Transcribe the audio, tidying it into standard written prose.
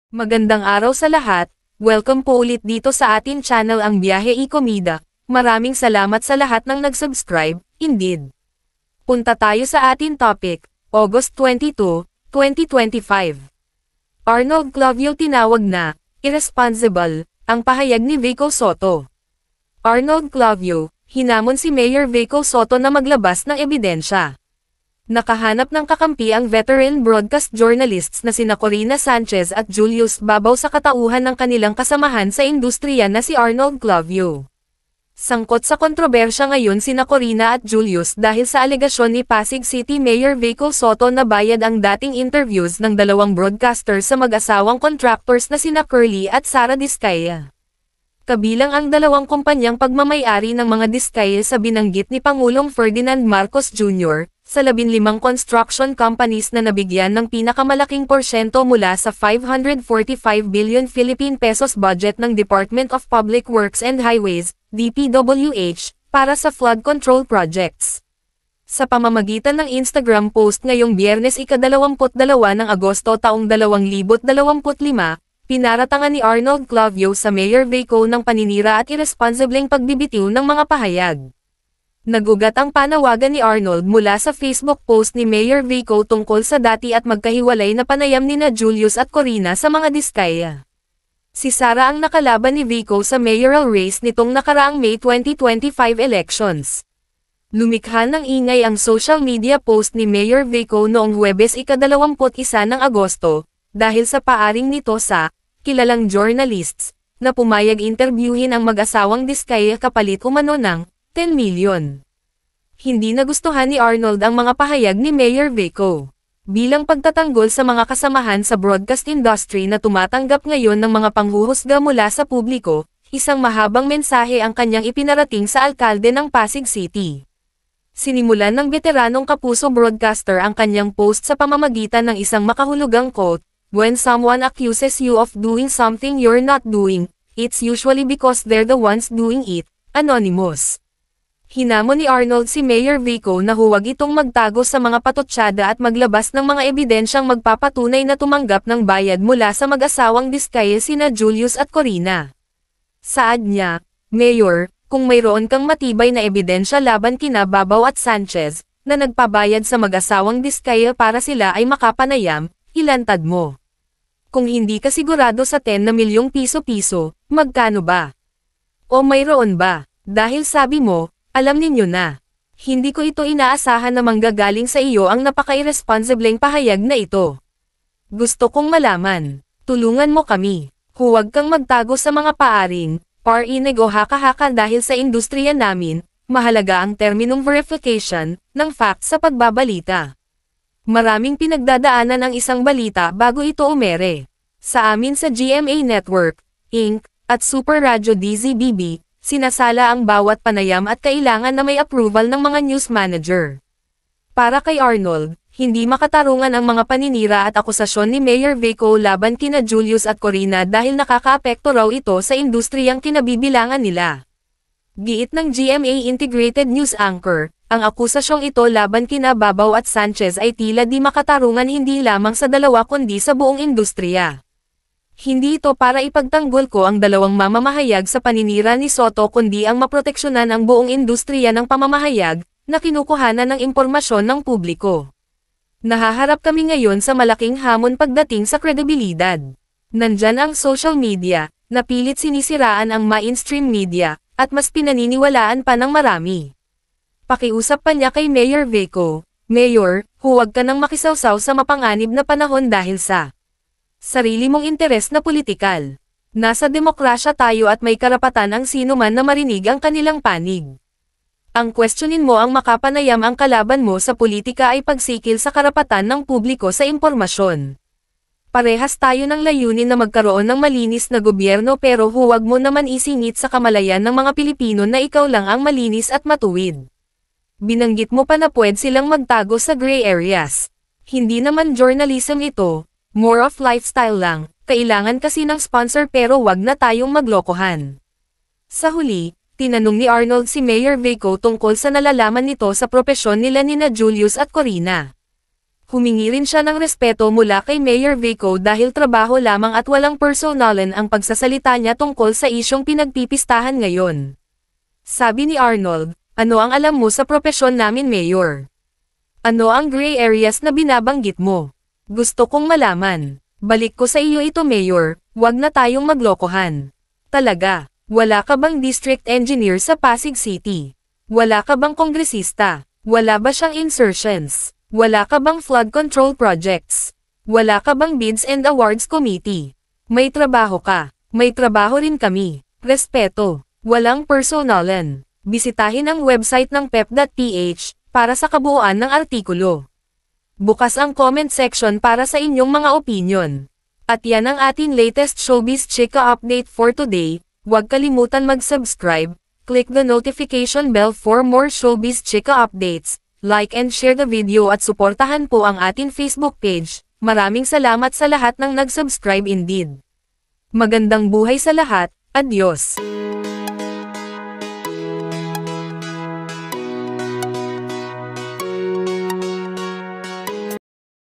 Magandang araw sa lahat, welcome po ulit dito sa atin channel ang Biyahe y Komida. Maraming salamat sa lahat ng nag-subscribe, indeed. Punta tayo sa atin topic, August 22, 2025. Arnold Clavio tinawag na, irresponsible, ang pahayag ni Vico Sotto. Arnold Clavio, hinamon si Mayor Vico Sotto na maglabas ng ebidensya. Nakahanap ng kakampi ang veteran broadcast journalists na sina Corina Sanchez at Julius Babaw sa katauhan ng kanilang kasamahan sa industriya na si Arnold Clavio. Sangkot sa kontrobersya ngayon sina Corina at Julius dahil sa alegasyon ni Pasig City Mayor Vico Sotto na bayad ang dating interviews ng dalawang broadcasters sa mag-asawang contractors na sina Curly at Sara Diskaya. Kabilang ang dalawang kumpanyang pagmamay-ari ng mga diskaya sa binanggit ni Pangulong Ferdinand Marcos Jr., sa 15 construction companies na nabigyan ng pinakamalaking porsyento mula sa 545 billion Philippine pesos budget ng Department of Public Works and Highways, DPWH, para sa flood control projects. Sa pamamagitan ng Instagram post ngayong Biyernes ika-22 ng Agosto taong 2025, pinaratangan ni Arnold Clavio sa Mayor Vico ng paninira at irresponsibleng pagbibitiw ng mga pahayag. Nagugat ang panawagan ni Arnold mula sa Facebook post ni Mayor Vico tungkol sa dati at magkahiwalay na panayam nina Julius at Corina sa mga diskaya. Si Sara ang nakalaban ni Vico sa mayoral race nitong nakaraang May 2025 elections. Lumikha ng ingay ang social media post ni Mayor Vico noong Huwebes ika-21 ng Agosto, dahil sa paaring nito sa kilalang journalists na pumayag interviewin ang mag-asawang diskaya kapalit umano ng 10 milyon. Hindi nagustuhan ni Arnold ang mga pahayag ni Mayor Vico. Bilang pagtatanggol sa mga kasamahan sa broadcast industry na tumatanggap ngayon ng mga panghuhusga mula sa publiko, isang mahabang mensahe ang kanyang ipinarating sa alkalde ng Pasig City. Sinimulan ng veteranong kapuso broadcaster ang kanyang post sa pamamagitan ng isang makahulugang quote, "When someone accuses you of doing something you're not doing, it's usually because they're the ones doing it." Anonymous. Hinamon ni Arnold si Mayor Vico na huwag itong magtago sa mga patotsyada at maglabas ng mga ebidensyang magpapatunay na tumanggap ng bayad mula sa mag-asawang diskaya sina Julius at Corina. Saad niya, "Mayor, kung mayroon kang matibay na ebidensya laban kina Babaw at Sanchez, na nagpabayad sa mag-asawang diskaya para sila ay makapanayam, ilantad mo. Kung hindi ka sigurado sa 10 na milyong piso-piso, magkano ba? O mayroon ba? Dahil sabi mo, alam ninyo na. Hindi ko ito inaasahan na manggagaling sa iyo ang napaka-irresponsibleng pahayag na ito. Gusto kong malaman. Tulungan mo kami. Huwag kang magtago sa mga paaring, parinig o haka-haka dahil sa industriya namin, mahalaga ang terminong verification ng fact sa pagbabalita. Maraming pinagdadaanan ang isang balita bago ito umere. Sa amin sa GMA Network, Inc., at Super Radio DZBB, sinasala ang bawat panayam at kailangan na may approval ng mga news manager. Para kay Arnold, hindi makatarungan ang mga paninira at akusasyon ni Mayor Vico laban kina Julius at Corina dahil nakakaapekto raw ito sa industriyang kinabibilangan nila. Giit ng GMA Integrated News Anchor, ang akusasyong ito laban kina Babaw at Sanchez ay tila di makatarungan hindi lamang sa dalawa kundi sa buong industriya. Hindi ito para ipagtanggol ko ang dalawang mamamahayag sa paninira ni Sotto kundi ang maproteksyonan ang buong industriya ng pamamahayag, na kinukuhanan ng impormasyon ng publiko. Nahaharap kami ngayon sa malaking hamon pagdating sa kredibilidad. Nandyan ang social media, na pilit sinisiraan ang mainstream media, at mas pinaniniwalaan pa ng marami. Pakiusap pa niya kay Mayor Vico, "Mayor, huwag ka nang makisawsaw sa mapanganib na panahon dahil sa sarili mong interes na politikal. Nasa demokrasya tayo at may karapatan ang sino man na marinig ang kanilang panig. Ang questionin mo ang makapanayam ang kalaban mo sa politika ay pagsikil sa karapatan ng publiko sa impormasyon. Parehas tayo ng layunin na magkaroon ng malinis na gobyerno pero huwag mo naman isingit sa kamalayan ng mga Pilipino na ikaw lang ang malinis at matuwid. Binanggit mo pa na pwede silang magtago sa gray areas. Hindi naman journalism ito. More of lifestyle lang, kailangan kasi ng sponsor pero wag na tayong maglokohan." Sa huli, tinanong ni Arnold si Mayor Vico tungkol sa nalalaman nito sa propesyon nila nina Julius at Corina. Humingi rin siya ng respeto mula kay Mayor Vico dahil trabaho lamang at walang personalan ang pagsasalita niya tungkol sa isyong pinagpipistahan ngayon. Sabi ni Arnold, ano ang alam mo sa propesyon namin Mayor? Ano ang gray areas na binabanggit mo? Gusto kong malaman. Balik ko sa iyo ito Mayor, wag na tayong maglokohan. Talaga, wala ka bang district engineer sa Pasig City? Wala ka bang kongresista? Wala ba siyang insertions? Wala ka bang flood control projects? Wala ka bang bids and awards committee? May trabaho ka. May trabaho rin kami. Respeto. Walang personalan. Bisitahin ang website ng pep.ph para sa kabuuan ng artikulo. Bukas ang comment section para sa inyong mga opinion. At yan ang ating latest showbiz chika update for today. Huwag kalimutan mag-subscribe, click the notification bell for more showbiz chika updates. Like and share the video at suportahan po ang ating Facebook page. Maraming salamat sa lahat ng nag-subscribe indeed. Magandang buhay sa lahat, adios!